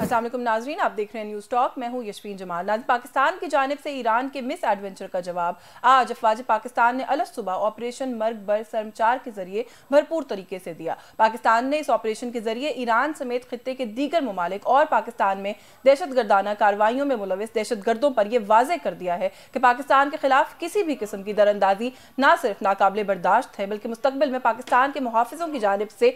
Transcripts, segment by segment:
अस्सलाम वालेकुम नाजरीन, आप देख रहे हैं न्यूज़ टॉक। मैं हूं यशवीन जमाल। पाकिस्तान की जानिब से ईरान के मिस एडवेंचर का जवाब आज अफवाज पाकिस्तान ने अलग सुबह ऑपरेशन मर्ग बर सर्म 4 के जरिए भरपूर तरीके से दिया। पाकिस्तान ने इस ऑपरेशन के जरिए ईरान समेत खित्ते के दीगर ममालिक और पाकिस्तान में दहशत गर्दाना कार्रवाइयों में मुलविस दहशत गर्दों पर यह वाज़ेह कर दिया है कि पाकिस्तान के खिलाफ किसी भी किस्म की दरअंदाजी न सिर्फ नाकाबिले बर्दाश्त है, बल्कि मुस्तकबिल में पाकिस्तान के मुहाफिजों की जानिब से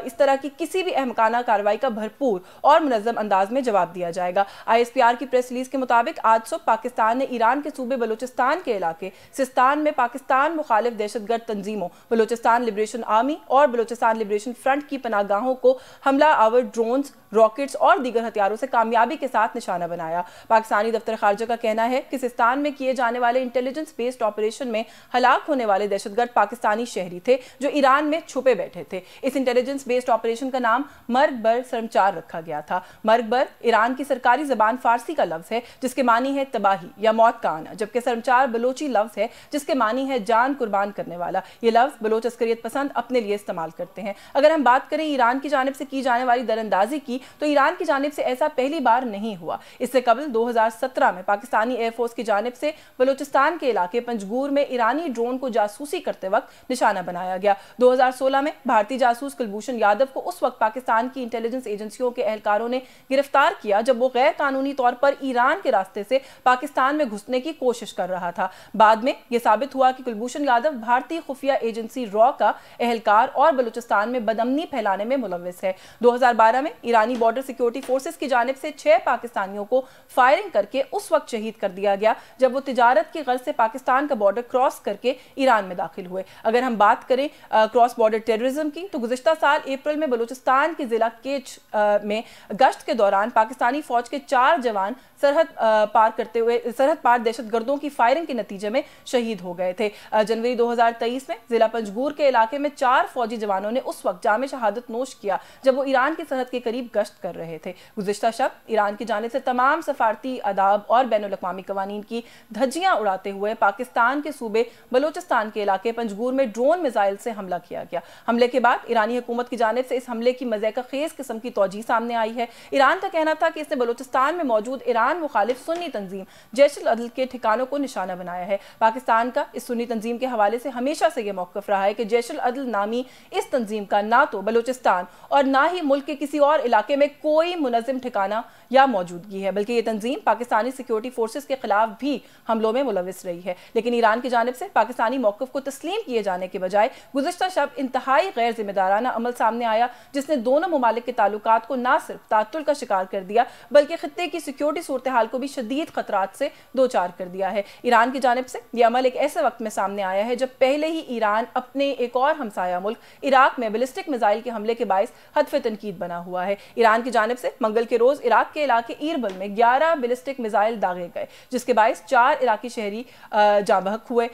इस तरह की किसी भी अहमकाना कार्रवाई का भरपूर और मुनज़्ज़म अंदाज में जवाब दिया जाएगा। ISPR की प्रेस रिलीज के मुताबिक आज सुबह पाकिस्तान ने ईरान के सूबे बलूचिस्तान के इलाके सिस्तान में पाकिस्तान मुखालिफ दहशतगर्द तंजीमों बलूचिस्तान लिबरेशन आर्मी और बलूचिस्तान लिबरेशन फ्रंट की पनाहगाहों को हमला आवर ड्रोन्स, रॉकेट्स और दीगर हथियारों से कामयाबी के साथ निशाना बनाया। पाकिस्तानी दफ्तर खारजा का कहना है कि सिस्तान में किए जाने वाले इंटेलिजेंस बेस्ड ऑपरेशन में हलाक होने वाले दहशतगर्द पाकिस्तानी शहरी थे जो ईरान में छुपे बैठे थे। इस इंटेलिजेंस बेस्ड ऑपरेशन का नाम मर्ग बर सर्म 4 रखा गया था। मर्ग बर ईरान की सरकारी जबान फारसी का लफ्ज है जिसके मानी है तबाही या मौत का आना, जबकि सर्म 4 बलोची लफ्ज है जिसके मानी है जान कुर्बान करने वाला। ये लफ्ज बलोच अस्करियत पसंद अपने लिए इस्तेमाल करते हैं। अगर हम बात करें ईरान की जानिब से की जाने वाली दरअंदाजी की, तो ईरान की जानिब से ऐसा पहली बार नहीं हुआ। इससे कबल 2017 में पाकिस्तानी एयरफोर्स की जानिब से बलूचिस्तान के इलाके पंजगूर में ईरानी ड्रोन को जासूसी करते वक्त निशाना बनाया गया। 2016 में भारतीय जासूस कुलभूषण यादव को उस वक्त पाकिस्तान की इंटेलिजेंस एजेंसियों के एहलकारों ने गिरफ्तार किया जब वो गैर कानूनी तौर पर ईरान के रास्ते से पाकिस्तान में घुसने की कोशिश कर रहा था। बाद में यह साबित हुआ कि कुलभूषण यादव भारतीय खुफिया एजेंसी रॉ का एहलकार और बलूचिस्तान में बदअमनी फैलाने में मुलविस है। 2012 में ईरानी बॉर्डर सिक्योरिटी फोर्सेस की जानिब से 6 पाकिस्तानियों को फायरिंग करके उस वक्त शहीद कर दिया गया जब वो तिजारत की गर्ज से पाकिस्तान का बॉर्डर क्रॉस करके ईरान में दाखिल हुए। अगर हम बात करें क्रॉस बॉर्डर टेररिज्म की, तो गुज़िश्ता साल अप्रैल में बलूचिस्तान के जिला केच में गश्त के दौरान पाकिस्तानी फौज के 4 जवान सरहद पार दहशत गर्दों की फायरिंग के नतीजे में शहीद हो गए थे। जनवरी 2023 में जिला पंजगूर के इलाके में 4 फौजी जवानों ने उस वक्त जामे शहादत नोश किया जब वो ईरान की सरहद के करीब गश्त कर रहे थे। गुज़िश्ता शब ईरान की जानिब से तमाम सफारती आदाब और बैनुल अक़वामी कवानीन की धज्जियां उड़ाते हुए पाकिस्तान के सूबे बलूचिस्तान के इलाके पंजगूर में ड्रोन मिसाइल से हमला किया गया। हमले के बाद ईरानी हुकूमत की जानिब से इस हमले की मज़ाक़ खेज़ किस्म की तौजीह सामने आई है। ईरान का कहना था कि इसने बलूचिस्तान में मौजूद ईरान मुखालिफ सुन्नी तंजीम जैश अल अदल के ठिकानों को निशाना बनाया है। पाकिस्तान का इस सुन्नी तंजीम के हवाले से हमेशा से यह मौक़िफ़ रहा है कि जैश अल अदल नामी इस तंजीम का ना तो बलूचिस्तान और ना ही मुल्क के किसी और इलाके में कोई मुनज़्ज़म ठिकाना या मौजूदगी है, बल्कि ये तंजीम पाकिस्तानी सिक्योरिटी फोर्सेस के खिलाफ भी हमलों में मुलविस रही है। लेकिन ईरान की जानिब से पाकिस्तानी मौक़िफ़ को तस्लीम किए जाने के बजाय गुज़िश्ता शब इंतहाई गैर जिम्मेदाराना अमल सामने आया जिसने दोनों ममालिक के ताल्लुकात को ना सिर्फ तातुल का शिकार कर दिया बल्कि खित्ते की सिक्योरिटी सूरत हाल को भी शदीद खतरात से दो चार कर दिया है। ईरान की जानिब से यह अमल एक ऐसे वक्त में सामने आया है जब पहले ही ईरान अपने एक और हमसाया मुल्क इराक में बैलिस्टिक मिसाइल के हमले के बायस हदफ तनकीद बना हुआ है। ईरान की जानिब से मंगल के रोज इराक के इलाके ईरबल में 11 बैलिस्टिक मिसाइल दागे गए जिसके बायस 4 इराकी शहरी जाँ बहक हुए।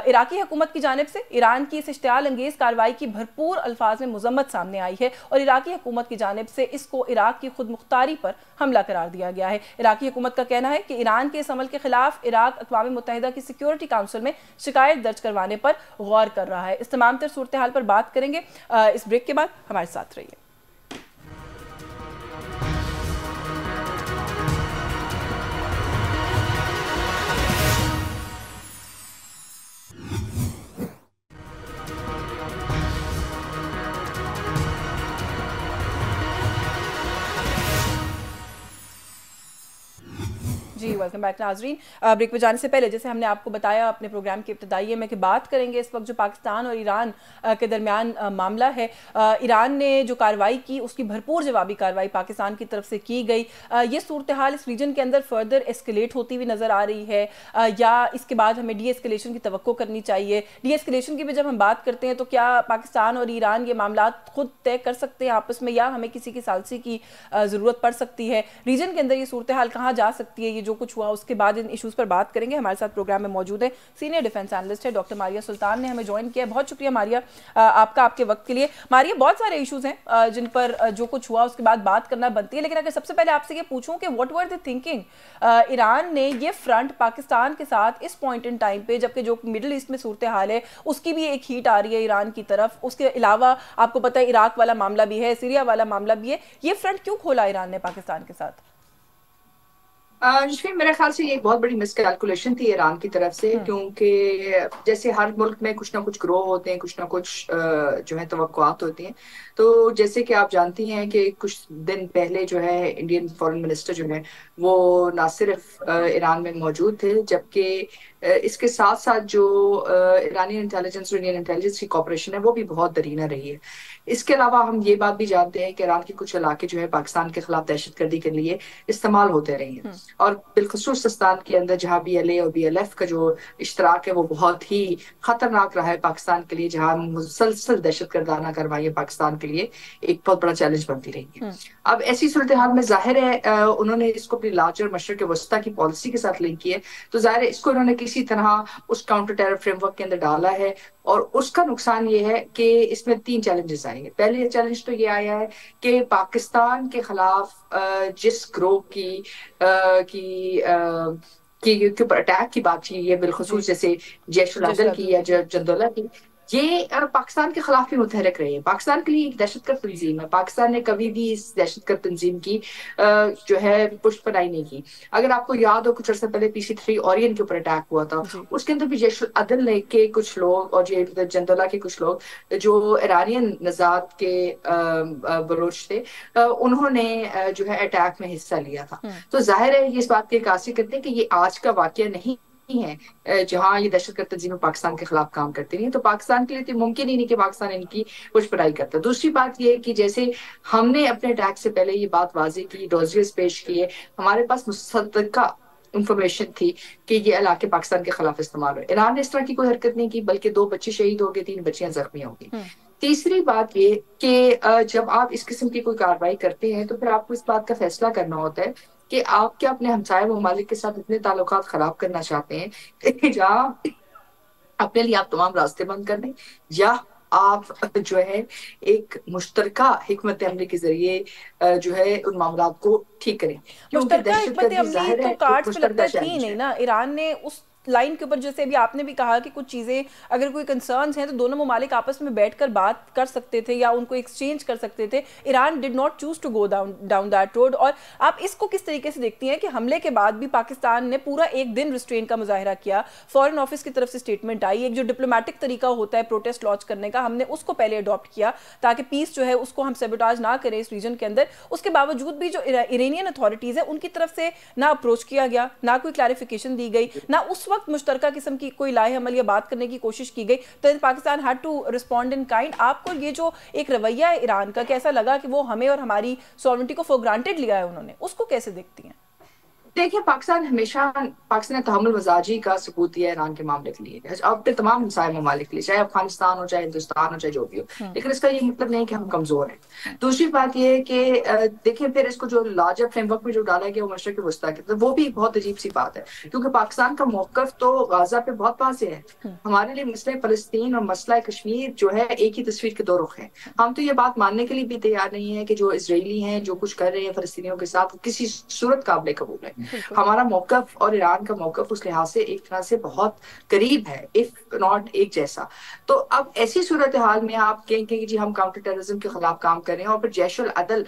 इराकी हुकूमत की जानिब से ईरान की इस इश्तियाल अंगेज कार्रवाई की भरपूर अल्फाज में मुजम्मत सामने आई है और इराकी हुकूमत की जानिब से इसको इराक की खुद मुख्तारी पर हमला करार दिया गया है। इराकी हुकूमत का कहना है कि ईरान के इस अमल के खिलाफ इराक अक़वाम मुत्तहिदा की सिक्योरिटी काउंसिल में शिकायत दर्ज करवाने पर गौर कर रहा है। इस तमाम तर सूरत हाल पर बात करेंगे इस ब्रेक के बाद। हमारे साथ रहिए। जी वेलकम बैक नाजरीन। ब्रेक पे जाने से पहले जैसे हमने आपको बताया अपने प्रोग्राम के इब्तिदाई में कि बात करेंगे इस वक्त जो पाकिस्तान और ईरान के दरमियान मामला है। ईरान ने जो कार्रवाई की उसकी भरपूर जवाबी कार्रवाई पाकिस्तान की तरफ से की गई। ये सूरत हाल इस रीजन के अंदर फर्दर एस्केलेट होती हुई नज़र आ रही है या इसके बाद हमें डी एस्केलेशन की तवक्को करनी चाहिए। डी एस्केलेशन की भी जब हम बात करते हैं तो क्या पाकिस्तान और ईरान ये मामला खुद तय कर सकते हैं आपस में या हमें किसी की सालसी की ज़रूरत पड़ सकती है? रीजन के अंदर ये सूरत हाल कहाँ जा सकती है? ये जो जो कुछ हुआ उसके बाद इन इशूज़ पर बात करेंगे। हमारे साथ प्रोग्राम में मौजूद है सीनियर डिफेंस एनालिस्ट है डॉक्टर मारिया सुल्तान ने हमें ज्वाइन किया है। बहुत शुक्रिया मारिया आपका, आपके वक्त के लिए। मारिया, बहुत सारे इशूज़ हैं जिन पर जो कुछ हुआ उसके बाद बात करना बनती है, लेकिन अगर सबसे पहले आपसे ये पूछूं कि what were the thinking, Iran ने ये फ्रंट पाकिस्तान के साथ इस पॉइंट इन टाइम पे, जबकि जो मिडिल ईस्ट में सूरत हाल है उसकी भी एक हीट आ रही है ईरान की तरफ, उसके अलावा आपको पता है इराक वाला मामला भी है, सीरिया वाला मामला भी है, ये फ्रंट क्यों खोला ईरान ने पाकिस्तान के साथ? मेरे ख्याल से ये एक बहुत बड़ी मिसकैलकुलेशन थी ईरान की तरफ से, क्योंकि जैसे हर मुल्क में कुछ ना कुछ ग्रो होते हैं, कुछ ना कुछ जो है तवक्कुआत होती हैं। तो जैसे कि आप जानती हैं कि कुछ दिन पहले जो है इंडियन फॉरेन मिनिस्टर जो है वो ना सिर्फ ईरान में मौजूद थे, जबकि इसके साथ साथ जो ईरानी इंटेलिजेंस और इंडियन इंटेलिजेंस की कॉपरेशन है वो भी बहुत दरीना रही है। इसके अलावा हम ये बात भी जानते हैं कि ईरान के कुछ इलाके जो है पाकिस्तान के खिलाफ दहशतगर्दी के लिए इस्तेमाल होते रहे हैं, और बिलखसूस सिस्तान के अंदर जहाँ BLA और BLF का जो इश्तराक है वो बहुत ही खतरनाक रहा है पाकिस्तान के लिए, जहाँ मुसलसल दहशतगर्दाना कार्रवाई पाकिस्तान के लिए एक बहुत बड़ा चैलेंज बनती रही है। अब ऐसी सूरत हाल में जाहिर है उन्होंने इसको अपनी लार्जर मशरक वस्ता की पॉलिसी के साथ लिंक किया है, तो जाहिर है इसको उन्होंने किसी तरह उस काउंटर टेरर फ्रेमवर्क के अंदर डाला है। और उसका नुकसान ये है कि इसमें 3 चैलेंजेस आएंगे। पहले चैलेंज तो ये आया है कि पाकिस्तान के खिलाफ जिस ग्रोह की ऊपर अटैक की बात की है, बिलखसूस जैसे जैश उल अदल की या जंदोला की, ये पाकिस्तान के खिलाफ ही मुतहरक रहे हैं। पाकिस्तान के लिए एक दहशतगर्द तंजीम है, पाकिस्तान ने कभी भी इस दहशतगर्द तंजीम की जो है पुष्टपनाही नहीं की। अगर आपको याद हो कुछ अर्सा पहले PC3 ओरियन के ऊपर अटैक हुआ था, उसके अंदर भी जैश उल अदल के कुछ लोग और जंदोला के कुछ लोग जो ईरानियन नजात के बलोच थे, उन्होंने जो है अटैक में हिस्सा लिया था। तो जाहिर है ये इस बात की अक्कासी करते हैं कि ये आज का वाकया नहीं है जहां ये दहशतगर्द तंजीमें पाकिस्तान के खिलाफ काम करती रही। तो पाकिस्तान के लिए तो मुमकिन ही नहीं कि पाकिस्तान इनकी पुष्टपनाही करता। दूसरी बात ये कि जैसे हमने अपने अटैक से पहले ये बात वाजी की, डॉजियर्स पेश किए, हमारे पास मुसद्दका इंफॉर्मेशन थी कि ये इलाके पाकिस्तान के खिलाफ इस्तेमाल हुए। ईरान ने इस तरह की कोई हरकत नहीं की, बल्कि 2 बच्चे शहीद हो गए, 3 बच्चियां जख्मी हो गई। तीसरी बात ये कि जब आप इस किस्म की कोई कार्रवाई करते हैं तो फिर आपको इस बात का फैसला करना होता है कि आप क्या अपने हमसाये ममालिक के साथ इतने ताल्लुकात खराब करना चाहते हैं जहाँ अपने लिए आप तमाम रास्ते बंद कर दें, या आप जो है एक मुश्तरका हिकमत अमली के जरिए जो है उन मामला को ठीक करें। क्योंकि मुश्तरका हिकमत अमली तो कार्ड्स पे लगता है थी नहीं ना ईरान ने उस लाइन के ऊपर। जैसे अभी आपने भी कहा कि कुछ चीज़ें अगर कोई कंसर्न्स हैं तो दोनों ममालिक आपस में बैठकर बात कर सकते थे या उनको एक्सचेंज कर सकते थे। Iran did not choose to go down that road. और आप इसको किस तरीके से देखती हैं कि हमले के बाद भी पाकिस्तान ने पूरा एक दिन रिस्ट्रेन का मुजाहिरा किया, फॉरेन ऑफिस की तरफ से स्टेटमेंट आई, एक जो डिप्लोमेटिक तरीका होता है प्रोटेस्ट लॉन्च करने का हमने उसको पहले अडॉप्ट किया ताकि पीस जो है उसको हम सेबोटाज ना करें इस रीजन के अंदर। उसके बावजूद भी जो इरानियन अथॉरिटीज़ है उनकी तरफ से ना अप्रोच किया गया, ना कोई क्लैरिफिकेशन दी गई, ना उस वक्त मुश्तरका किस्म की कोई लाहे अमल या बात करने की कोशिश की गई। तो Pakistan had to respond in kind. आपको ये जो एक रवैया है ईरान का, कैसा लगा कि वो हमें और हमारी सॉवरेनिटी को फॉर ग्रांटेड लिया है उन्होंने, उसको कैसे देखती हैं? देखिए, पाकिस्तान ने तहम्मुल मजाजी का सबूत दिया है ईरान के मामले के लिए, अपने तमाम हमसाये ममालिक के लिए, चाहे अफगानिस्तान हो, चाहे हिंदुस्तान हो, चाहे जो भी हो। लेकिन इसका ये मतलब नहीं कि हम कमजोर हैं। दूसरी बात ये है कि देखिए फिर इसको जो लार्जर फ्रेमवर्क में जो डाला गया वो मशरक़ वस्ता के, तो वो भी बहुत अजीब सी बात है, क्योंकि पाकिस्तान का मौक़िफ़ तो गाजा पे बहुत वाज़ेह है। हमारे लिए मसला फ़लस्तीन और मसला कश्मीर जो है एक ही तस्वीर के 2 रुख हैं। हम तो ये बात मानने के लिए भी तैयार नहीं है कि जो इजरायली हैं जो कुछ कर रहे हैं फ़लस्तीनियों के साथ किसी सूरत काबिल कबूल है। हमारा मौक़िफ़ और ईरान का मौक़िफ़ उस लिहाज से एक तरह से बहुत करीब है, इफ नॉट एक जैसा। तो अब ऐसी सूरत हाल में आप कहेंगे कि जी हम काउंटर टेररिज्म के खिलाफ काम कर रहे हैं, और फिर जैश उल अदल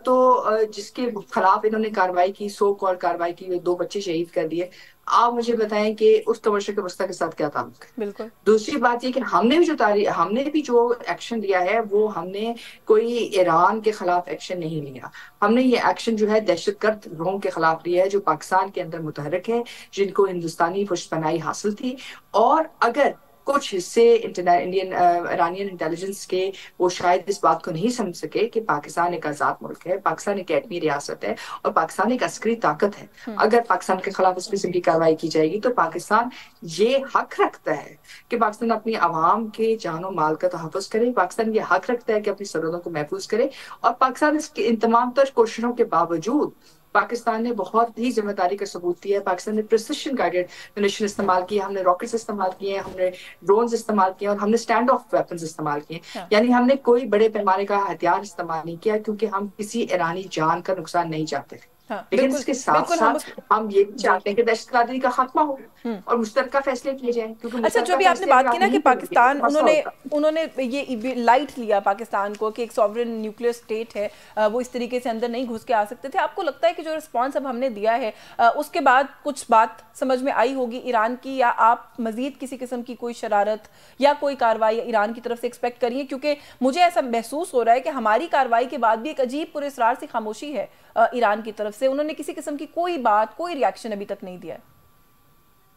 तो जिसके खिलाफ इन्होंने कार्रवाई की, सो कॉल कार्रवाई की, 2 बच्चे शहीद कर दिए। आप मुझे बताएं कि उसका मशरक़ वस्ता के साथ क्या ताल्लुक है? बिल्कुल। दूसरी बात ये कि हमने भी जो एक्शन लिया है वो हमने कोई ईरान के खिलाफ एक्शन नहीं लिया। हमने ये एक्शन जो है दहशतगर्द ग्रोहों के खिलाफ लिया है जो पाकिस्तान के अंदर मुतहरक है, जिनको हिंदुस्तानी पुष्टपनाही हासिल थी। और अगर कुछ हिस्से ईरानियन इंटेलिजेंस के वो शायद इस बात को नहीं समझ सके कि पाकिस्तान एक आज़ाद मुल्क है, पाकिस्तान एक एटमी रियासत है और पाकिस्तान एक अस्करी ताकत है। अगर पाकिस्तान के खिलाफ इस किस्म की कार्रवाई की जाएगी तो पाकिस्तान ये हक रखता है कि पाकिस्तान अपनी आवाम के जानो माल का तहफ़्फ़ुज़ करे, पाकिस्तान ये हक रखता है कि अपनी सरहदों को महफूज करे, और पाकिस्तान इन तमाम तर कोशिशों के बावजूद पाकिस्तान ने बहुत ही जिम्मेदारी का सबूत दिया है। पाकिस्तान ने प्रिसिशन गाइडेड म्यूनिशन इस्तेमाल किया, हमने रॉकेट्स इस्तेमाल किए हैं, हमने ड्रोन्स इस्तेमाल किए और हमने स्टैंड ऑफ वेपन्स इस्तेमाल किए। यानी हमने कोई बड़े पैमाने का हथियार इस्तेमाल नहीं किया, क्योंकि हम किसी ईरानी जान का नुकसान नहीं चाहते थे। लेकिन इसके साथ साथ हम ये भी चाहते हैं कि दहशतगर्दी का खात्मा हो और मुश्तरका फैसले किए जाएं, क्योंकि अच्छा, जो भी आपने बात की ना कि पाकिस्तान उन्होंने ये लाइट लिया पाकिस्तान को कि एक सॉवरेन न्यूक्लियर स्टेट है, वो इस तरीके से अंदर नहीं घुस के आ सकते थे। आपको लगता है कि जो रिस्पॉन्स अब हमने दिया है उसके बाद कुछ बात समझ में आई होगी ईरान की, या आप मजीद किसी किस्म की कोई शरारत या कोई कार्रवाई ईरान की तरफ से एक्सपेक्ट करिए? क्योंकि मुझे ऐसा महसूस हो रहा है कि हमारी कार्रवाई के बाद भी एक अजीब पुरस्कार सी खामोशी है ईरान की तरफ से। उन्होंने किसी किस्म की कोई बात, कोई रिएक्शन अभी तक नहीं दिया है।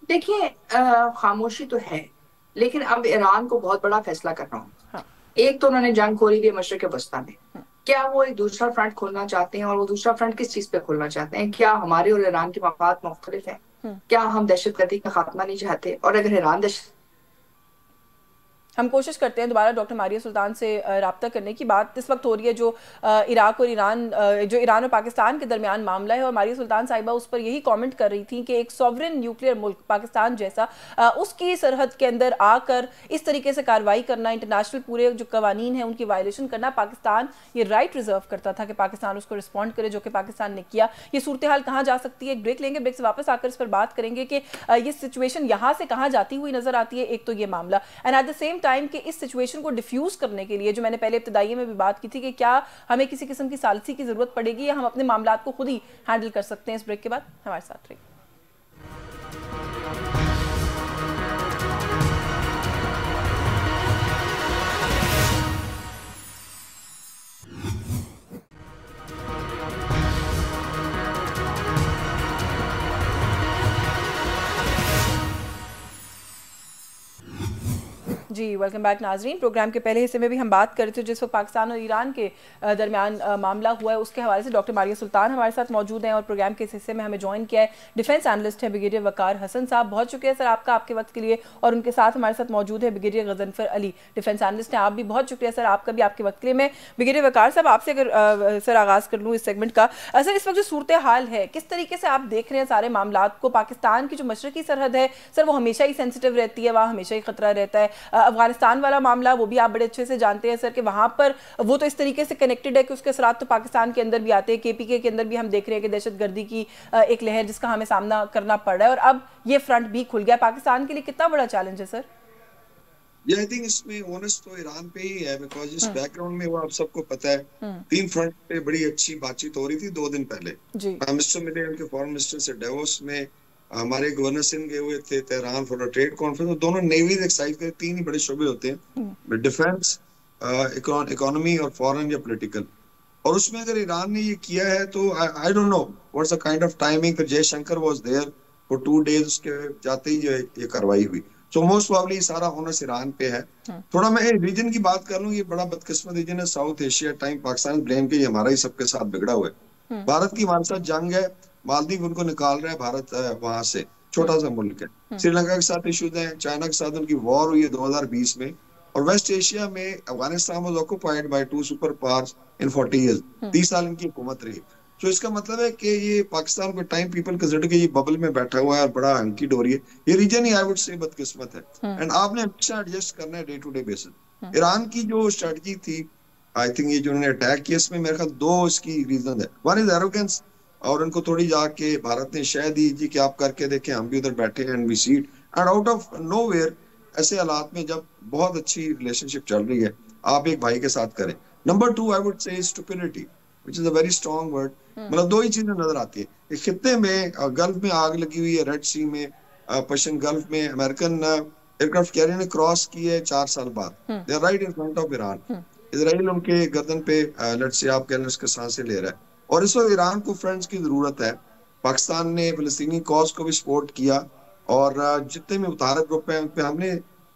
देखिए, खामोशी तो है, लेकिन अब ईरान को बहुत बड़ा फैसला करना होगा। हाँ। एक तो उन्होंने जंग खोली थी मशरिक वस्ता में, क्या वो एक दूसरा फ्रंट खोलना चाहते हैं, और वो दूसरा फ्रंट किस चीज पे खोलना चाहते हैं? क्या हमारे और ईरान के मफाद मुख्तलिफ है? क्या हम दहशतगर्दी का खात्मा नहीं चाहते? और अगर ईरान हम कोशिश करते हैं दोबारा डॉक्टर मारिया सुल्तान से राब्ता करने की। बात इस वक्त हो रही है जो इराक और ईरान, जो ईरान और पाकिस्तान के दरमियान मामला है, और मारिया सुल्तान साहिबा उस पर यही कमेंट कर रही थी कि एक सॉवरेन न्यूक्लियर मुल्क पाकिस्तान जैसा उसकी सरहद के अंदर आकर इस तरीके से कार्रवाई करना, इंटरनेशनल पूरे जो कवानीन है उनकी वायलेशन करना, पाकिस्तान ये राइट रिजर्व करता था कि पाकिस्तान उसको रिस्पॉन्ड करे, जो कि पाकिस्तान ने किया। ये सूरत हाल कहाँ जा सकती है? एक ब्रेक लेंगे, ब्रेक से वापस आकर इस पर बात करेंगे कि ये सिचुएशन यहाँ से कहाँ जाती हुई नजर आती है। एक तो ये मामला, and at the same time कि इस सिचुएशन को डिफ्यूज करने के लिए, जो मैंने पहले इब्तिदाई में भी बात की थी, कि क्या हमें किसी किस्म की सालिसी की जरूरत पड़ेगी या हम अपने मामलात को खुद ही हैंडल कर सकते हैं। इस ब्रेक के बाद हमारे साथ रहिए। जी, वेलकम बैक नाजरीन। प्रोग्राम के पहले हिस्से में भी हम बात कर रहे थे जिस वक्त पाकिस्तान और ईरान के दरमियान मामला हुआ है, उसके हवाले से डॉक्टर मारिया सुल्तान हमारे साथ मौजूद हैं, और प्रोग्राम के इस हिस्से में हमें ज्वाइन किया है डिफेंस एनालिस्ट है ब्रिगेडियर वकार हसन साहब। बहुत शुक्रिया सर आपका, आपके वक्त के लिए। और उनके साथ हमारे साथ मौजूद है brigadier Ghazanfar Ali, defence analyst हैं। आप भी बहुत शुक्रिया सर आपका भी, आपके वक्त के लिए। मैं ब्रिगेडियर वकार साहब आपसे अगर सर आगाज़ कर लूँ इस सेगमेंट का। सर, इस वक्त जो सूरत हाल है, किस तरीके से आप देख रहे हैं सारे मामला को? पाकिस्तान की जो मशरकी सरहद है सर, वो हमेशा ही सेंसिटिव रहती है, वहाँ हमेशा ही खतरा रहता है। अफगानिस्तान वाला मामला वो भी आप बड़े अच्छे से जानते हैं सर, कि वहां पर वो तो इस तरीके से कनेक्टेड है कि उसके असरात तो पाकिस्तान के अंदर भी आते हैं। केपीके के अंदर भी हम देख रहे हैं कि दहशतगर्दी की एक लहर जिसका हमें सामना करना पड़ रहा है, और अब ये फ्रंट भी खुल गया। पाकिस्तान के लिए कितना बड़ा चैलेंज है सर? आई थिंक इसमें ऑनेस्ट तो ईरान पे ही है, बिकॉज इस बैकग्राउंड में वो आप सबको पता है, 3 फ्रंट पे बड़ी अच्छी बातचीत हो रही थी 2 दिन पहले। प्राइम मिनिस्टर मिले उनके फॉरेन मिनिस्टर से डेवोस में, हमारे गवर्नर सिंह गए हुए थे Tehran for a trade conference. दोनों नेवी एक्साइज के 3 ही बड़े शोबे होते हैं, डिफेंस, इकोनॉमी और फॉरेन या पॉलिटिकल। और उसमें अगर ईरान ने ये किया है तो I don't know what's the kind of timing. फिर Jaishankar was there for 2 days, उसके जाते ही ये कार्रवाई हुई। सो मोस्ट प्रोबेबली सारा ओनस ईरान पे है। थोड़ा मैं रीजन की बात कर लूं, ये बड़ा बदकिस्मत रीजन है south Asia. Time Pakistan blame के हमारा ही सबके साथ बिगड़ा हुआ है। भारत की हमारे साथ जंग है, मालदीव उनको निकाल रहा है भारत वहां से, छोटा सा मुल्क है। श्रीलंका के साथ इश्यूज हैं, चाइना के साथ उनकी वॉर हुई है 2020 में। और वेस्ट एशिया में Afghanistan was occupied by 2 super powers in 40 years, 30 साल इनकी हुकूमत रही। तो इसका मतलब है कि ये पाकिस्तान को टाइम पीपल कंसिडर के ये बबल में बैठा हुआ है और बड़ा हंकी डोरी है। ये reason he I would say बदकिस्मत है, एंड आपने हमेशा एडजस्ट करना है day to day basis. Iran की जो स्ट्रेटजी थी, आई थिंक ये जो उन्होंने अटैक किया, इसमें मेरे ख्याल 2 इसकी रीजन है। वन इज एरोगेंस, और उनको थोड़ी जाके भारत ने शह दी जी कि आप करके देखें, हम भी उधर बैठे हैं and we see it. And out of nowhere ऐसे हालात में जब बहुत अच्छी रिलेशनशिप चल रही है, आप एक भाई के साथ करें। Number 2 I would say stupidity, which is a very strong word. मतलब 2 ही चीजें नजर आती है। इस खित्ते में गल्फ में आग लगी हुई है, रेड सी में, पर्शियन गल्फ में अमेरिकन एयरक्राफ्ट कैरियर ने क्रॉस की है 4 साल बाद। They are right in front of Iran. Israel उनके गर्दन पे लेट्स से आप कह लें उसके सांसें ले रहा है। और इस वक्त ईरान को फ्रेंड्स की जरूरत है। पाकिस्तान ने फिलिस्तीनी कॉज को भी सपोर्ट किया, और जितने भी मुतारिफ ग्रुप हैं उन पे हमने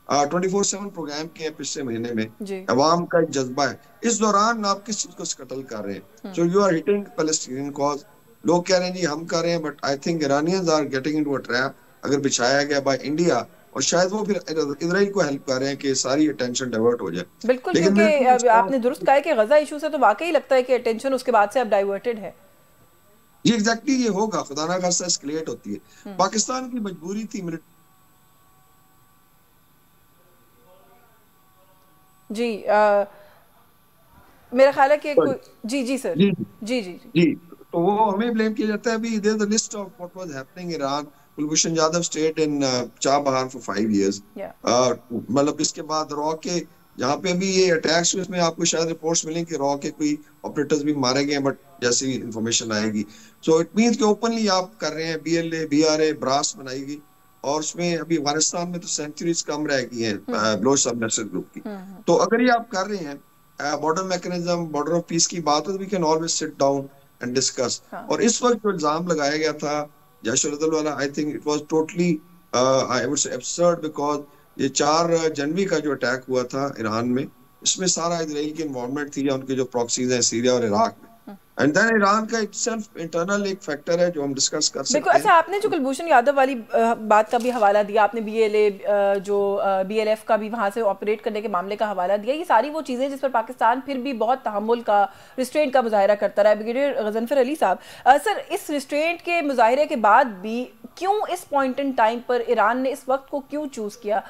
24/7 प्रोग्राम किए पिछले महीने में। अवाम का एक जज्बा है। इस दौरान आप किस चीज को स्कटल कर रहे हैं? So you are hitting Palestinian cause. लोग कह रहे हैं जी हम कर रहे हैं, but I think Iranians are getting into a trap अगर बिछाया गया बाय इंडिया, और शायद वो फिर इजराइल को हेल्प कर रहे हैं कि सारी अटेंशन डाइवर्ट हो जाए। बिल्कुल, क्योंकि आपने दुरुस्त कहा कि गजा इशू से तो वाकई लगता है कि अटेंशन उसके बाद से अब डाइवर्टेड है। ये एग्जैक्टली ये होगा, खुदा ना खास्ता एस्केलेट होती है। पाकिस्तान की मजबूरी थी जी। मेरा ख्याल है कि कोई जी सर जी। तो वो हमें ब्लेम किया जाता है। अभी there is a list of what was happening Iran. Kulbhushan Jadhav stayed in Chabahar for 5 years। मतलब इसके बाद रॉ के जहाँ पे अभी ये अटैक्स हुए, इसमें आपको शायद रिपोर्ट्स मिलेंगे कि रॉ के कोई ऑपरेटर्स भी मारे गए, बट जैसी इंफॉर्मेशन आएगी। सो इट मींस कि ओपनली आप कर रहे हैं, BLA BRA ब्रास बनाएगी, और उसमें अभी अफगानिस्तान में तो सेंचुरीज कम रह गई हैं बलोच सबमर्सिबल ग्रुप की। तो अगर ये आप कर रहे हैं border mechanism, border of peace की बात हो, we can always sit down and discuss. और इस वक्त जो इल्जाम लगाया गया था जैश-उल-अदल वाला, I think it was totally I would say absurd, because ये 4 जनवरी का जो अटैक हुआ था ईरान में, इसमें सारा इजराइल की इन्वॉल्वमेंट थी, या उनके जो प्रॉक्सीज हैं सीरिया और इराक में। एंड देन ईरान का इटसेल्फ इंटरनल एक फैक्टर है जो हम डिस्कस कर सकते हैं। अच्छा, आपने जो कुलभूषण यादव वाली बात का भी हवाला दिया, आपने BLA जो BLF का भी वहाँ से ऑपरेट करने के मामले का हवाला दिया, ये सारी वो चीज़ें जिस पर पाकिस्तान फिर भी बहुत तहम्मुल का, रिस्ट्रेंट का मुजाहिरा करता रहा है। ब्रिगेडियर गजनफर अली साहब, सर इस रिस्ट्रेंट के मुजाहिरे के बाद भी क्यों इस पॉइंट इन टाइम पर ईरान ने इस वक्त को क्यों चूज़ किया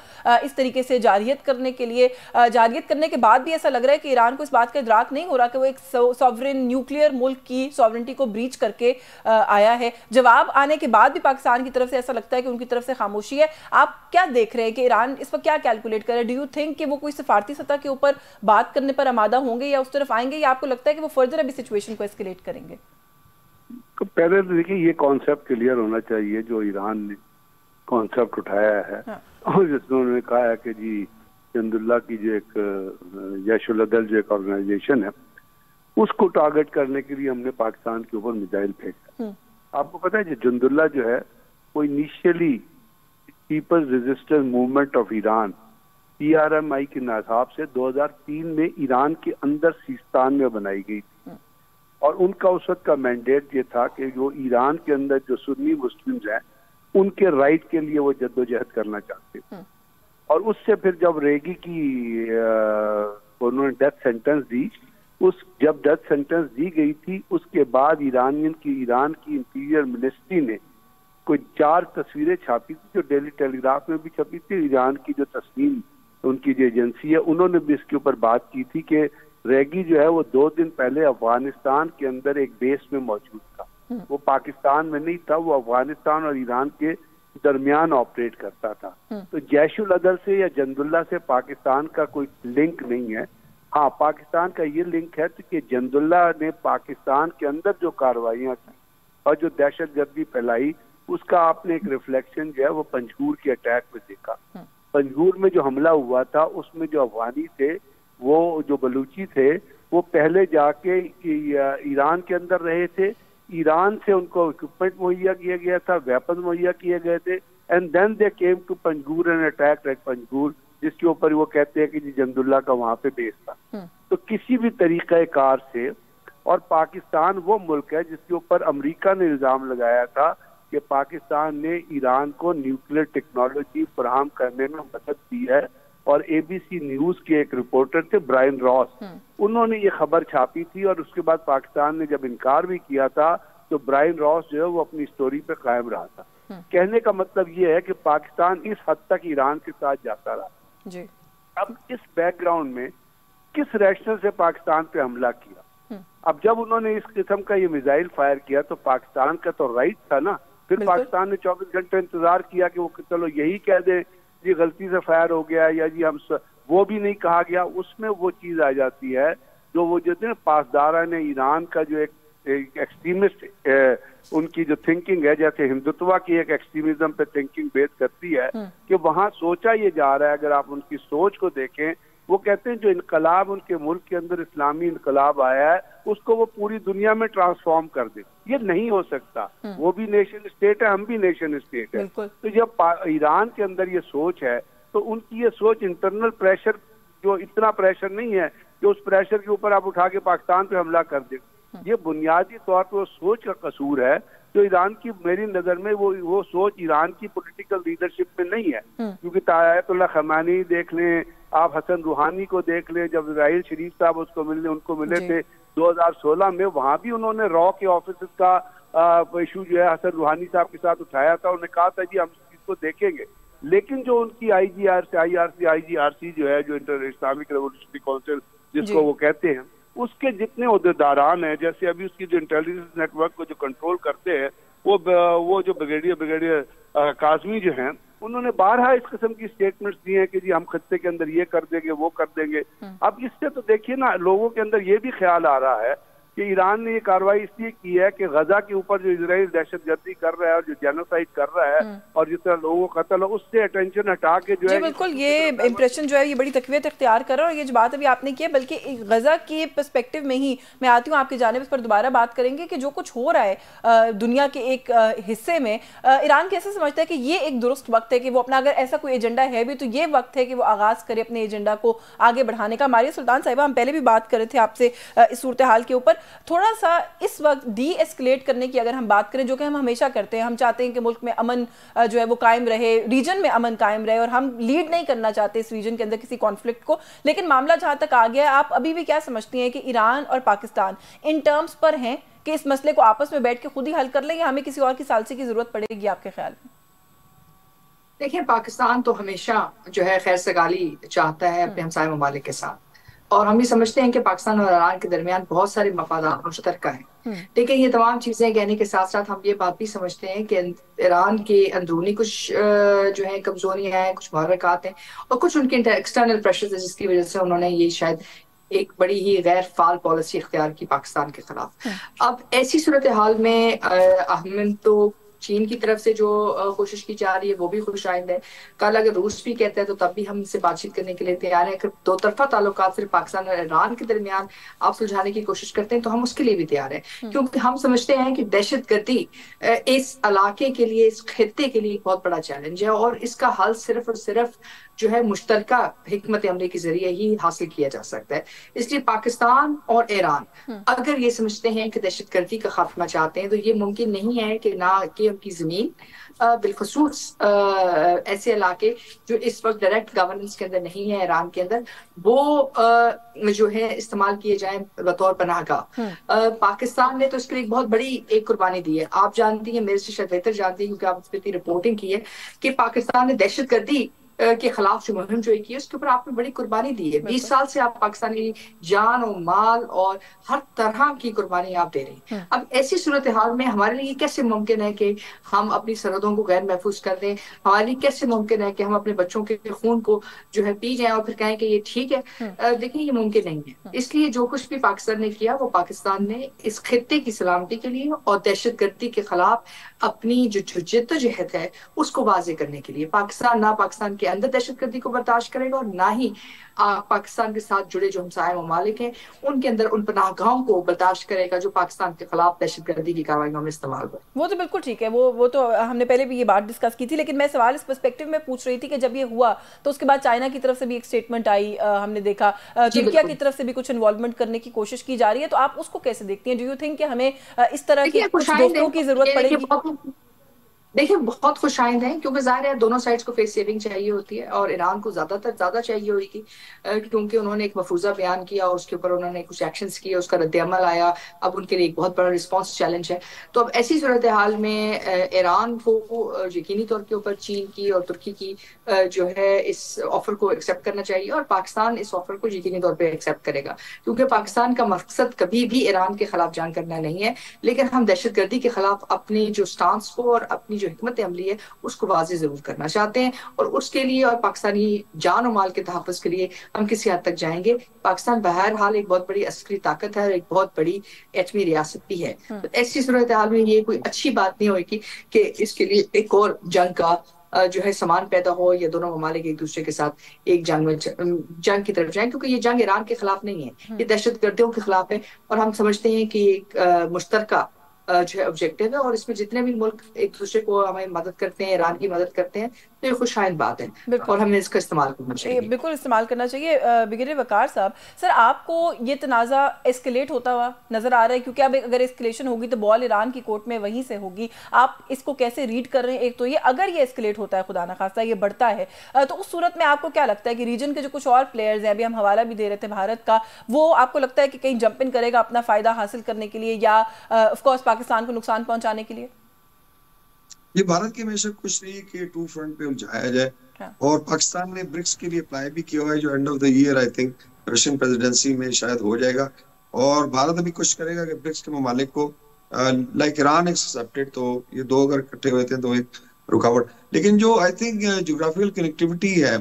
इस तरीके से जारियत करने के लिए? जारियत करने के बाद भी ऐसा लग रहा है कि ईरान को इस बात का इदराक नहीं हो रहा कि वो एक सॉवरेन न्यूक्लियर मुल्क की सॉवरेनिटी को ब्रीच करके आया है। जवाब आने के बाद भी पाकिस्तान की तरफ से ऐसा लगता है कि उनकी तरफ से खामोशी है। आप क्या देख रहे हैं कि ईरान इस पर क्या कैलकुलेट करे? डू यू थिंक कि वो कोई सिफारती सतह के ऊपर बात करने पर आमादा होंगे या उस तरफ आएंगे, या आपको लगता है कि वो फर्दर अभी सिचुएशन को एस्केलेट करेंगे? तो पहले तो देखिए, ये कॉन्सेप्ट क्लियर होना चाहिए जो ईरान ने कॉन्सेप्ट उठाया है। और जिसमें उन्होंने कहा है कि जी जंदुल्ला की जो एक जैश-उल-अदल जो एक ऑर्गेनाइजेशन है, उसको टारगेट करने के लिए हमने पाकिस्तान के ऊपर मिसाइल फेंका। आपको पता है जो जंदुल्ला जो है वो initially People's Resistance Movement of Iran PRMI के हिसाब से 2003 में ईरान के अंदर सिस्तान में बनाई गई थी। और उनका उस वक्त का मैंडेट ये था कि जो ईरान के अंदर जो सुन्नी मुस्लिम्स हैं उनके राइट के लिए वो जद्दोजहद करना चाहते थे। और उससे फिर जब रेगी की उन्होंने डेथ सेंटेंस दी, जब डेथ सेंटेंस दी गई थी उसके बाद ईरान की इंटीरियर मिनिस्ट्री ने कोई 4 तस्वीरें छापी थी जो डेली टेलीग्राफ में भी छपी थी। ईरान की जो तस्नीम उनकी जो एजेंसी है, उन्होंने भी इसके ऊपर बात की थी कि रेगी जो है वो 2 दिन पहले अफगानिस्तान के अंदर एक बेस में मौजूद था। वो पाकिस्तान में नहीं था, वो अफगानिस्तान और ईरान के दरमियान ऑपरेट करता था। तो जैश-उल-अदल से या जंदुल्ला से पाकिस्तान का कोई लिंक नहीं है। हाँ, पाकिस्तान का ये लिंक है कि जंदुल्ला ने पाकिस्तान के अंदर जो कार्रवाइयाँ की और जो दहशतगर्दी फैलाई, उसका आपने एक रिफ्लेक्शन जो है वो पंजगूर के अटैक में देखा। पंजगूर में जो हमला हुआ था उसमें जो अफगानी थे, वो जो बलूची थे, वो पहले जाके ईरान के अंदर रहे थे। ईरान से उनको इक्विपमेंट मुहैया किया गया था, वेपन मुहैया किए गए थे, and then they came to Panjgur and attack at Panjgur, जिसके ऊपर वो कहते हैं कि जी जंदुल्ला का वहां पे बेस था। तो किसी भी तरीका कार से, और पाकिस्तान वो मुल्क है जिसके ऊपर अमेरिका ने इल्जाम लगाया था कि पाकिस्तान ने ईरान को न्यूक्लियर टेक्नोलॉजी फराहम करने में मदद दी है। और ABC न्यूज के एक रिपोर्टर थे ब्रायन रॉस, उन्होंने ये खबर छापी थी, और उसके बाद पाकिस्तान ने जब इनकार भी किया था तो ब्रायन रॉस जो है वो अपनी स्टोरी पे कायम रहा था। कहने का मतलब ये है कि पाकिस्तान इस हद तक ईरान के साथ जाता रहा जी। अब इस बैकग्राउंड में किस रैशनल से पाकिस्तान पे हमला किया? अब जब उन्होंने इस किस्म का ये मिसाइल फायर किया तो पाकिस्तान का तो राइट था ना। फिर पाकिस्तान ने 24 घंटे इंतजार किया कि वो चलो यही कह दे जी गलती से फायर हो गया, या जी हम वो भी नहीं कहा गया। उसमें वो चीज आ जाती है जो वो जो थे पासदारा ने ईरान का जो एक एक्सट्रीमिस्ट उनकी जो थिंकिंग है, जैसे हिंदुत्व की एक एक्सट्रीमिज्म पे थिंकिंग बेस करती है कि वहां सोचा ये जा रहा है। अगर आप उनकी सोच को देखें, वो कहते हैं जो इनकलाब उनके मुल्क के अंदर इस्लामी इनकलाब आया है उसको वो पूरी दुनिया में ट्रांसफॉर्म कर दे। ये नहीं हो सकता। वो भी नेशन स्टेट है, हम भी नेशन स्टेट है। तो जब ईरान के अंदर ये सोच है तो उनकी ये सोच इंटरनल प्रेशर, जो इतना प्रेशर नहीं है जो उस प्रेशर के ऊपर आप उठा के पाकिस्तान पे हमला कर दे। ये बुनियादी तौर पर सोच का कसूर है जो ईरान की, मेरी नजर में वो सोच ईरान की पॉलिटिकल लीडरशिप में नहीं है। क्योंकि आयतुल्लाह खमेनी देख लें, आप हसन रूहानी को देख लें, जब राहिल शरीफ साहब उनको मिले थे 2016 में, वहां भी उन्होंने रॉ के ऑफिस का इशू जो है हसन रूहानी साहब के साथ उठाया था, उन्होंने कहा था जी हम इस चीज को देखेंगे, लेकिन जो उनकी IGRC जो है, जो इंटर इस्लामिक रेवोल्यूशनरी काउंसिल जिसको वो कहते हैं, उसके जितने उहदेदारान हैं, जैसे अभी उसकी जो इंटेलिजेंस नेटवर्क को जो कंट्रोल करते हैं वो जो ब्रिगेडियर काजमी जो हैं, उन्होंने बारहा इस किस्म की स्टेटमेंट्स दी हैं कि जी हम खत्ते के अंदर ये कर देंगे वो कर देंगे। अब इससे तो देखिए ना, लोगों के अंदर ये भी ख्याल आ रहा है कि ईरान ने ये कार्रवाई इसलिए की है कि गजा के ऊपर जो इजराइल दहशतगर्दी कर रहा है और जो जेनोसाइड कर रहा है और जिस तरह लोगों को कत्ल हो, उससे अटेंशन हटा के जो है बिल्कुल ये इंप्रेशन जो है ये बड़ी तकवीत इख्तियार कर रहा है। और ये जो बात अभी आपने की है, बल्कि गजा के पर्सपेक्टिव में ही मैं आती हूँ आपकी जानिब, इस पर दोबारा बात करेंगे कि जो कुछ हो रहा है दुनिया के एक हिस्से में, ईरान कैसे समझता है कि ये एक दुरुस्त वक्त है कि वो अपना, अगर ऐसा कोई एजेंडा है भी तो ये वक्त है कि वो आगाज करे अपने एजेंडा को आगे बढ़ाने का। मारिया सुल्तान साहिबा, हम पहले भी बात कर रहे थे आपसे इस सूरत हाल के ऊपर, थोड़ा सा इस वक्त डी एस्केलेट करने की अगर हम बात करें, जो कि हम हमेशा करते हैं, हम चाहते हैं कि मुल्क में अमन जो है वो कायम रहे, रीजन में अमन कायम रहे, और हम लीड नहीं करना चाहते इस रीजन के अंदर किसी कॉन्फ्लिक्ट को, लेकिन मामला जहां तक आ गया है, आप अभी भी क्या समझती हैं कि ईरान और पाकिस्तान इन टर्म्स पर हैं कि इस मसले को आपस में बैठ के खुद ही हल कर लें या हमें किसी और की सालसी की जरूरत पड़ेगी आपके ख्याल में? देखिए, पाकिस्तान तो हमेशा जो है खैर सगाली चाहता है अपने हमसाये ममालिक के साथ, और हम ये समझते हैं कि पाकिस्तान और ईरान के दरमियान बहुत सारे मफादात मुश्तरका हैं। लेकिन ये तमाम चीजें कहने के साथ साथ हम ये बात भी समझते हैं कि ईरान के अंदरूनी कुछ जो है कमजोरियां हैं, कुछ मुहर्रिकात हैं, और कुछ उनके एक्सटर्नल प्रेशर्स है, जिसकी वजह से उन्होंने ये शायद एक बड़ी ही गैर फाल पॉलिसी इख्तियार की पाकिस्तान के खिलाफ। अब ऐसी सूरत हाल में हम तो चीन की तरफ से जो कोशिश की जा रही है वो भी खुशाइंद है। कल अगर रूस भी कहता है तो तब भी हम इससे बातचीत करने के लिए तैयार हैं। अगर दो तरफा ताल्लुकात सिर्फ पाकिस्तान और ईरान के दरमियान आप सुलझाने की कोशिश करते हैं तो हम उसके लिए भी तैयार हैं, क्योंकि हम समझते हैं कि दहशतगर्दी इस इलाके के लिए, इस खित्ते के लिए एक बहुत बड़ा चैलेंज है, और इसका हल सिर्फ और सिर्फ जो है मुश्तरका हिकमत अमली के जरिए ही हासिल किया जा सकता है। इसलिए पाकिस्तान और ईरान अगर ये समझते हैं कि दहशतगर्दी का खात्मा चाहते हैं तो ये मुमकिन नहीं है कि ना कि उनकी जमीन बिलखसूस ऐसे इलाके जो इस वक्त डायरेक्ट गवर्नेंस के अंदर नहीं है ईरान के अंदर, वो जो है इस्तेमाल किए जाए बतौर पनाहगाह। पाकिस्तान ने तो इसके लिए एक बहुत बड़ी एक कुर्बानी दी है। आप जानती हैं, मेरे से शायद बेहतर जानती हैं क्योंकि आप इस पर रिपोर्टिंग की है, कि पाकिस्तान ने दहशतगर्दी के खिलाफ जो मुहिम जो की है उसके ऊपर आपने बड़ी कुर्बानी दी है। 20 साल से आप पाकिस्तानी जान और माल और हर तरह की कुर्बानी आप दे रही हैं। अब ऐसी सूरत हाल में हमारे लिए कैसे मुमकिन है कि हम अपनी सरहदों को गैर महफूज कर दें? हमारे लिए कैसे मुमकिन है कि हम अपने बच्चों के खून को जो है पी जाएं और फिर कहें कि ये ठीक है? देखिए, ये मुमकिन नहीं है। इसलिए जो कुछ भी पाकिस्तान ने किया वो पाकिस्तान ने इस खित्ते की सलामती के लिए और दहशतगर्दी के खिलाफ अपनी जो जद्दोजहद है उसको वाजे करने के लिए। पाकिस्तान ना पाकिस्तान के अंदर दहशतगर्दी को बर्दाश्त करेगा और ना ही पाकिस्तान के साथ जुड़े जो हमसाये ममालिक हैं उनके अंदर उन पनाहगाहों को बर्दाश्त करेगा जो पाकिस्तान के खिलाफ दहशतगर्दी की कार्रवाइयों में इस्तेमाल हो। वो तो बिल्कुल ठीक है, वो तो हमने पहले भी ये बात डिस्कस की थी, लेकिन मैं सवाल इस पर्सपेक्टिव में पूछ रही थी कि जब ये हुआ तो उसके बाद चाइना की तरफ से भी एक स्टेटमेंट आई, हमने देखा तुर्किया की तरफ से भी कुछ इन्वॉल्वमेंट करने की कोशिश की जा रही है, तो आप उसको कैसे देखती हैं? डू यू थिंक कि हमें इस तरह के कुछ दोस्तों की जरूरत पड़ेगी? देखिए, बहुत खुशाइंद हैं क्योंकि जाहिर है दोनों साइड्स को फेस सेविंग चाहिए होती है, और ईरान को ज्यादा चाहिए होगी क्योंकि उन्होंने एक मफरूजा बयान किया और उसके ऊपर उन्होंने कुछ एक्शंस किए, उसका रद्द-ए-अमल आया, अब उनके लिए एक बहुत बड़ा रिस्पांस चैलेंज है। तो अब ऐसी सूरत हाल में ईरान को यकीनी तौर के ऊपर चीन की और तुर्की की जो है इस ऑफर को एक्सेप्ट करना चाहिए, और पाकिस्तान इस ऑफर को यकीनी तौर पर एक्सेप्ट करेगा, क्योंकि पाकिस्तान का मकसद कभी भी ईरान के खिलाफ जंग करना नहीं है, लेकिन हम दहशतगर्दी के खिलाफ अपनी जो स्टांस को और अपनी जो हिकमत अमली है उसको वाज़े जरूर करना चाहते हैं, और उसके लिए और पाकिस्तानी जान और माल के तहफ़्फ़ुज़ के लिए हम किसी हद तक जाएंगे। पाकिस्तान बहरहाल एक बहुत बड़ी अस्करी ताकत है और एक बहुत बड़ी एटमी रियासत भी है। तो ऐसी सूरत हाल में ये कोई अच्छी बात नहीं होगी कि इसके लिए एक और जंग का जो है सामान पैदा हो या दोनों ममालिक एक दूसरे के साथ एक जंग की तरफ जाएं, क्योंकि ये जंग ईरान के खिलाफ नहीं है, ये दहशतगर्दियों के खिलाफ है, और हम समझते हैं कि एक मुश्तरका जो है ऑब्जेक्टिव है, और इसमें जितने भी मुल्क एक दूसरे को हमें मदद करते हैं, ईरान की मदद करते हैं, तो ये खुशाइन बात है और हमें इसका इस्तेमाल करना चाहिए। बिल्कुल इस्तेमाल करना चाहिए। ब्रिगेडियर वकार साहब, सर आपको ये तनाज़ा एस्केलेट होता हुआ नजर आ रहा है? क्योंकि अब अगर एस्केलेशन होगी तो बॉल ईरान की कोर्ट में वहीं से होगी, आप इसको कैसे रीड कर रहे हैं? एक तो ये, अगर ये एस्केलेट होता है, खुदा ना खास्ता ये बढ़ता है, तो उस सूरत में आपको क्या लगता है कि रीजन के जो कुछ और प्लेयर्स हैं, अभी हम हवाला भी दे रहे थे भारत का, वो आपको लगता है कि कहीं जंप इन करेगा अपना फायदा हासिल करने के लिए, या ऑफकोर्स पाकिस्तान को नुकसान पहुंचाने के लिए? ये भारत की हमेशा कोशिश रही है कि टू फ्रंट पे उलझाया जाए, और पाकिस्तान ने ब्रिक्स के लिए अप्लाई भी किया हुआ है, जो end of the year I think Russian presidency में शायद हो जाएगा। और भारत अभी कोशिश करेगा कि ब्रिक्स के ममालिक को लाइक ईरान एक्सेप्टेड, तो ये दो अगर इकट्ठे हुए थे तो एक रुकावट। लेकिन जो आई थिंक ज्योग्राफिकल कनेक्टिविटी है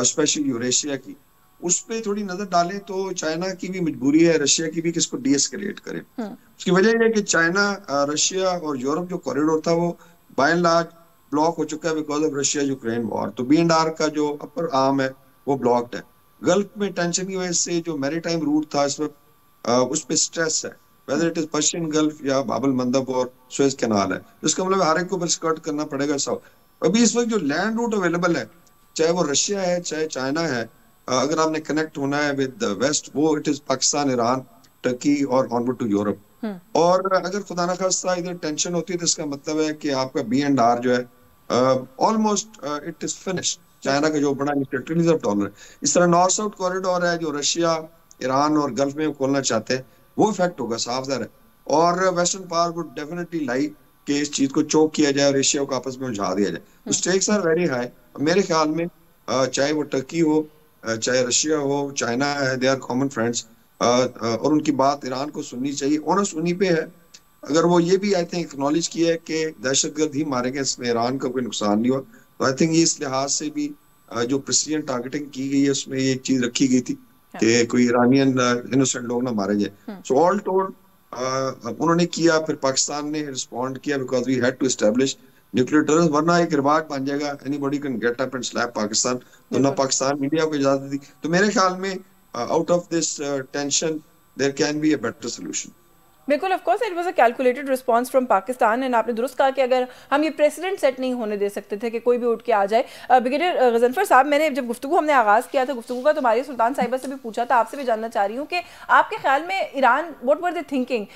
स्पेशली यूरेशिया की, उस पे थोड़ी नजर डालें तो चाइना की भी मजबूरी है, रशिया की भी, किसको डीएस्केलेट करे। उसकी वजह यह है कि चाइना, रशिया और यूरोप जो कॉरिडोर था वो बाय एंड लार्ज ब्लॉक हो चुका है because of Russia Ukraine war. तो B&R का जो अपर आर्म है वो ब्लॉक्ड है। गल्फ में टेंशन की वजह से जो मैरीटाइम रूट था इस वक्त उस पर स्ट्रेस है, whether it is Persian gulf या बाबल मंदब और सुएज कैनाल है। इसका मतलब हर एक को स्कर्ट करना पड़ेगा सब। अभी इस वक्त जो लैंड रूट अवेलेबल है, चाहे वो रशिया है चाहे चाइना है, अगर आपने कनेक्ट होना है विद वेस्ट, वो it is Pakistan, Iran, Turkey और ऑनवर्ड टू यूरोप। और अगर खुदा ना खास्ता इधर टेंशन होती है तो इसका मतलब है कि आपका B&R जो है almost it is finished. China का जो बड़ा ट्रिलियंस ऑफ डॉलर है, इस तरह नॉर्थ साउथ कॉरिडोर है जो रशिया, ईरान और गल्फ में खोलना चाहते हैं, वो इफेक्ट होगा, साफ ज़ाहिर है। और western power would definitely like कि इस चीज को चोक किया जाए और एशिया को आपस में उलझा दिया जाए। तो स्टेक्स आर वेरी हाई। मेरे ख्याल में चाहे वो टर्की हो, चाहे रशिया हो, चाइना है, दे आर कॉमन फ्रेंड्स, और उनकी बात ईरान को सुननी चाहिए। ऑनर्स उन्हीं पे है। अगर वो ये भी आई थिंक एक्नॉलेज किया है कि दहशतगर्द ही मारे गए, इसमें ईरान का कोई नुकसान नहीं हुआ, तो आई थिंक ये इस लिहाज से भी जो प्रेसिडेंट टारगेटिंग की गई है उसमें ये चीज रखी गई थी कि कोई ईरानियन इनोसेंट लोग ना मारे जाए। सो ऑल टोल्ड उन्होंने किया, फिर पाकिस्तान ने रिस्पॉन्ड किया because we had to establish nuclear terms, वरना एक रिवाज बन जाएगा, anybody can get up and slap Pakistan. तो ना पाकिस्तान इंडिया को इजाजत दी। तो मेरे ख्याल में out of this tension there can be a better solution. बिल्कुल, of course it was a calculated response from Pakistan. And आपने दुरुस्त कहा कि अगर हम ये प्रेसिडेंट सेट नहीं होने दे सकते थे कि कोई भी उठ के आ जाए। ब्रिगेडियर गजनफर साहब, मैंने जब गुफ्तगू हमने आगाज़ किया था गुफ्तगू का, तो हमारी सुल्तान साहिबा से भी पूछा था, आपसे भी जानना चाह रही हूँ कि आपके ख्याल में Iran what were they thinking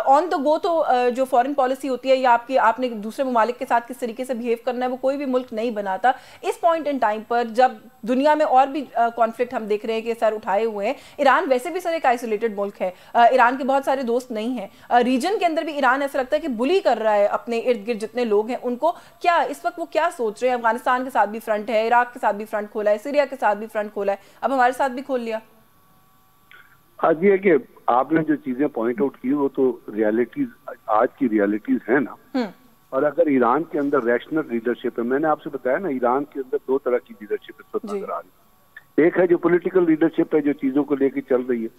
on the go? तो जो फॉरेन पॉलिसी होती है या आपने दूसरे ममालिक के साथ किस तरीके से बिहेव करना है, वो कोई भी मुल्क नहीं बनाता। इस पॉइंट इन टाइम पर जब दुनिया में और भी कॉन्फ्लिक्ट हम देख रहे हैं कि सर उठाए हुए हैं, ईरान वैसे भी सर एक आइसोलेटेड मुल्क है, ईरान के बहुत सारे दोस्त नहीं हैं, रीजन के अंदर भी ईरान ऐसा लगता है कि बुली कर रहा है अपने इर्द गिर्द जितने लोग हैं उनको। क्या इस वक्त वो क्या सोच रहे हैं? अफगानिस्तान के साथ भी फ्रंट है, इराक के साथ भी फ्रंट खोला है, सीरिया के साथ भी फ्रंट खोला है, अब हमारे साथ भी खोल लिया। आज ये कि आपने जो चीजें पॉइंट आउट की वो तो रियलिटीज, आज की रियलिटीज है ना। और अगर ईरान के अंदर रैशनल लीडरशिप है, मैंने आपसे बताया ना, ईरान के अंदर दो तरह की लीडरशिप इस वक्त नजर आ रही है। एक है जो पॉलिटिकल लीडरशिप है, जो चीजों को लेकर चल रही है,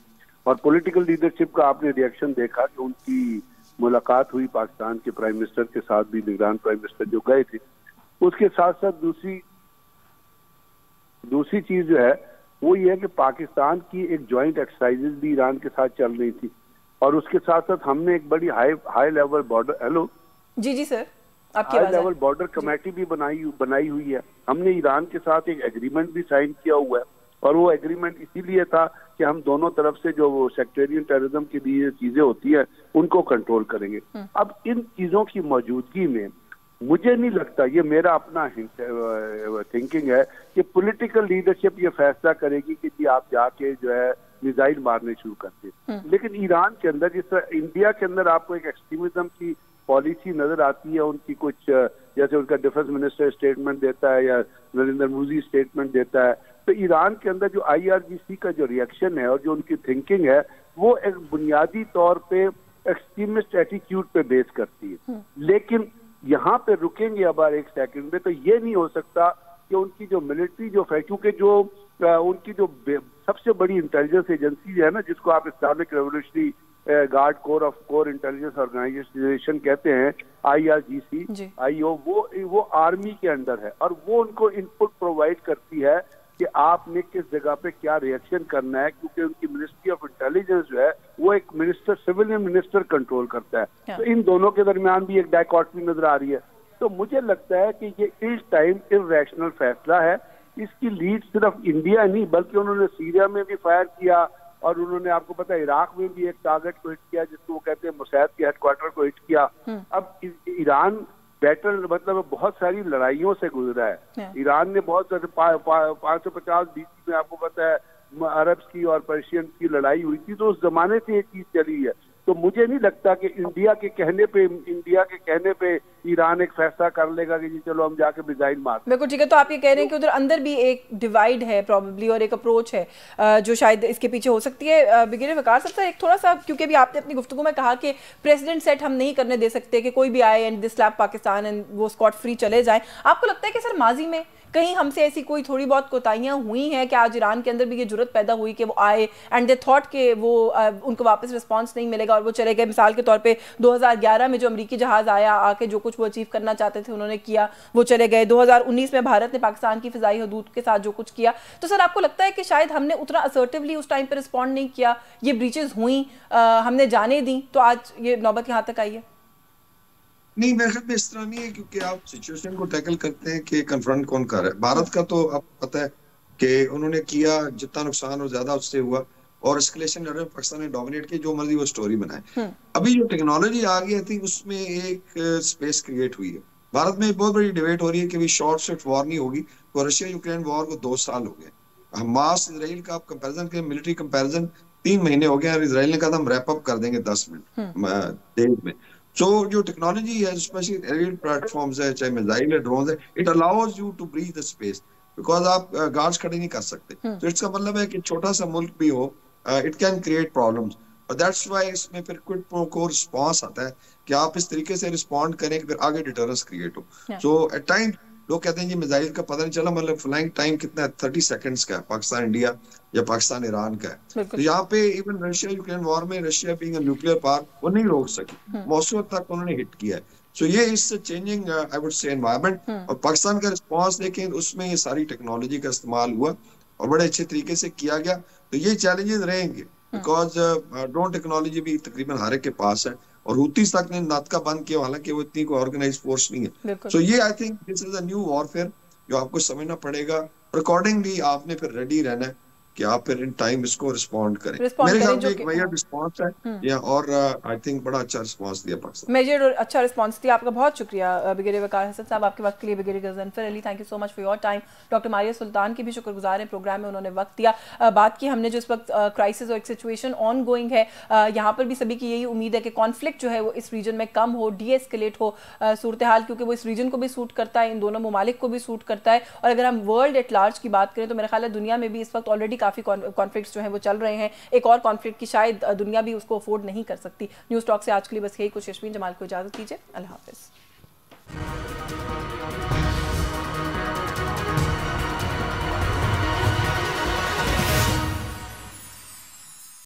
और पॉलिटिकल लीडरशिप का आपने रिएक्शन देखा कि उनकी मुलाकात हुई पाकिस्तान के प्राइम मिनिस्टर के साथ भी, निगरान प्राइम मिनिस्टर जो गए थे। उसके साथ साथ दूसरी चीज जो है वो ये है कि पाकिस्तान की एक जॉइंट एक्सरसाइजेज भी ईरान के साथ चल रही थी, और उसके साथ साथ हमने एक बड़ी हाई लेवल बॉर्डर, हेलो जी sir, high level border committee भी बनाई हुई है। हमने ईरान के साथ एक एग्रीमेंट भी साइन किया हुआ है, और वो एग्रीमेंट इसीलिए था कि हम दोनों तरफ से जो सेक्टेरियन टेररिज्म की भी चीजें होती है उनको कंट्रोल करेंगे। अब इन चीजों की मौजूदगी में मुझे नहीं लगता, ये मेरा अपना थिंकिंग है कि पॉलिटिकल लीडरशिप ये फैसला करेगी कि जी आप जाके जो है मिसाइल मारने शुरू करते। लेकिन ईरान के अंदर, जिस तरह इंडिया के अंदर आपको एक एक्सट्रीमिज्म की पॉलिसी नजर आती है, उनकी कुछ जैसे उनका डिफेंस मिनिस्टर स्टेटमेंट देता है या नरेंद्र मोदी स्टेटमेंट देता है, तो ईरान के अंदर जो IRGC का जो रिएक्शन है और जो उनकी थिंकिंग है वो एक बुनियादी तौर पे एक्सट्रीमिस्ट एटीट्यूड पे बेस करती है। लेकिन यहाँ पे रुकेंगे अब एक सेकंड में, तो ये नहीं हो सकता कि उनकी जो मिलिट्री जो है, क्योंकि जो उनकी जो सबसे बड़ी इंटेलिजेंस एजेंसी है ना, जिसको आप Islamic Revolutionary Guard Corps Intelligence Organization कहते हैं, IRGC IO, वो आर्मी के अंदर है, और वो उनको इनपुट प्रोवाइड करती है कि आपने किस जगह पे क्या रिएक्शन करना है, क्योंकि उनकी मिनिस्ट्री ऑफ इंटेलिजेंस जो है वो एक मिनिस्टर, सिविलियन मिनिस्टर कंट्रोल करता है। तो इन दोनों के दरमियान भी एक डायकॉटमी नजर आ रही है। तो मुझे लगता है कि ये इस टाइम इर्रेशनल फैसला है। इसकी लीड सिर्फ इंडिया नहीं, बल्कि उन्होंने सीरिया में भी फायर किया, और उन्होंने आपको पता है इराक में भी एक टारगेट को हिट किया, जिसको वो कहते हैं मोसाद के हेडक्वार्टर को हिट किया। अब ईरान बैटल मतलब बहुत सारी लड़ाइयों से गुजरा है। ईरान ने बहुत सारे 550 BC में आपको पता है अरब्स की और पर्शियन की लड़ाई हुई थी, तो उस जमाने से ये चीज चली है। तो मुझे नहीं लगता कि इंडिया के कहने पे ईरान एक फैसला कर लेगा कि जी चलो हम जाके मिसाइल मार। बिल्कुल ठीक है, तो आप ये कह रहे हैं कि उधर अंदर भी एक डिवाइड है प्रॉब्ली और एक अप्रोच है जो शायद इसके पीछे हो सकती है। ब्रिगेडियर वकार साहब एक थोड़ा सा, क्योंकि अभी आपने अपनी गुफ्तगू में कहा कि प्रेसिडेंट सेट हम नहीं करने दे सकते कि कोई भी आए and this slap Pakistan and वो स्कॉट फ्री चले जाएं, आपको लगता है कि सर माजी में कहीं हमसे ऐसी कोई थोड़ी बहुत कोताहियां हुई हैं कि आज ईरान के अंदर भी ये जुर्रत पैदा हुई कि वो आए एंड दे थॉट कि वो उनको वापस रिस्पांस नहीं मिलेगा और वो चले गए? मिसाल के तौर पे 2011 में जो अमेरिकी जहाज आया, आके जो कुछ वो अचीव करना चाहते थे उन्होंने किया, वो चले गए। 2019 में भारत ने पाकिस्तान की फिजाई हदूद के साथ जो कुछ किया, तो सर आपको लगता है कि शायद हमने उतना असर्टिवली उस टाइम पर रिस्पॉन्ड नहीं किया, ये ब्रीचेस हुई, हमने जाने दी, तो आज ये नौबत यहाँ तक आई है? नहीं, मेरे ख्याल में इस तरह नहीं है, क्योंकि आप सिचुएशन को टैकल करते हैं कि कन्फ्रंट कौन कर रहा है। भारत का तो आपको पता है कि उन्होंने किया जितना नुकसान और ज्यादा उससे हुआ, और एस्केलेशन लड़ रहे पाकिस्तान ने डोमिनेट की, जो मर्जी वो स्टोरी बनाए। अभी जो टेक्नोलॉजी आ गई थी उसमें एक स्पेस क्रिएट हुई है। भारत में एक बहुत बड़ी डिबेट हो रही है कि भी शॉर्ट स्विफ्ट वॉर नहीं होगी, तो रशिया यूक्रेन वॉर को 2 साल हो गए। हमास इसराइल का आप कंपैरिजन करें, मिलिट्री कंपैरिजन 3 महीने हो गए और इसराइल ने कहा हम रैप अप कर देंगे 10 मिनट देर में। So जो टेक्नोलॉजी है, स्पेशली एरियल प्लेटफॉर्म्स है, चाहे मिसाइल है, ड्रोन है, it allows you to breathe the space, because आप गार्ड्स खड़े नहीं कर सकते। तो इसका मतलब है कि छोटा सा मुल्क भी हो, इट कैन क्रिएट प्रॉब्लम्स, और दैट्स व्हाई इसमें फिर क्विड प्रो क्वो रिस्पांस आता है कि आप इस तरीके से रिस्पॉन्ड करें कि फिर आगे डिटरेंस क्रिएट हो। सो एट टाइम लोग कहते हैं जी मिसाइल का पता नहीं चला, मतलब फ्लाइंग टाइम कितना है, 30 सेकंड्स का है पाकिस्तान इंडिया या पाकिस्तान ईरान का है। तो यहाँ पे इवन रशिया यूक्रेन वॉर में Russia being a nuclear power वो नहीं रोक सकी, मॉस्को तक उन्होंने हिट किया है। सो ये इस changing I would say environment, और पाकिस्तान का रिस्पांस देखें उसमें ये सारी टेक्नोलॉजी का इस्तेमाल हुआ और बड़े अच्छे तरीके से किया गया। तो ये चैलेंजेस रहेंगे, बिकॉज ड्रोन टेक्नोलॉजी भी तकरीबन हर एक के पास है, और हुतीस तक ने नाटका बंद किया, हालांकि वो इतनी कोई ऑर्गेनाइज फोर्स नहीं है। सो ये I think this is a new warfare जो आपको समझना पड़ेगा, अकॉर्डिंगली आपने फिर रेडी रहना है कि आप फिर इन टाइम इसको रिस्पॉन्ड करें। मेरे ख्याल में एक मेजर रिस्पांस है या, और आई थिंक बड़ा अच्छा रिस्पांस दिया पाकिस्तान, मेजर अच्छा रिस्पांस दिया। आपका बहुत शुक्रिया ब्रिगेडियर वकार हसन साहब, आपके वक्त के लिए। Brigadier Ghazanfar Ali, thank you so much for your time. Doctor Maria Sultan की भी शुक्रगुजार हैं, प्रोग्राम में उन्होंने वक्त दिया। बात की हमने जो इस वक्त क्राइसिस और एक सिचुएशन ऑन गोइंग है, यहाँ पर भी सभी की यही उम्मीद है कि कॉन्फ्लिक्ट जो है वो इस रीजन में कम हो, डी एस्केलेट हो सूरत हाल, क्योंकि वो इस रीजन को भी सूट करता है, इन दोनों ममालिक को भी सूट करता है। और अगर हम वर्ल्ड एट लार्ज की बात करें तो मेरा ख्याल है दुनिया में भी इस वक्त ऑलरेडी काफ़ी कॉन्फ्लिक्ट जो है वो चल रहे हैं। एक और कॉन्फ्लिक्ट की शायद दुनिया भी उसको अफोर्ड नहीं कर सकती। न्यूज़ टॉक से आज के लिए बस यही कुछ। यशवीन जमाल को इजाजत दीजिए, अल्लाह हाफिज़।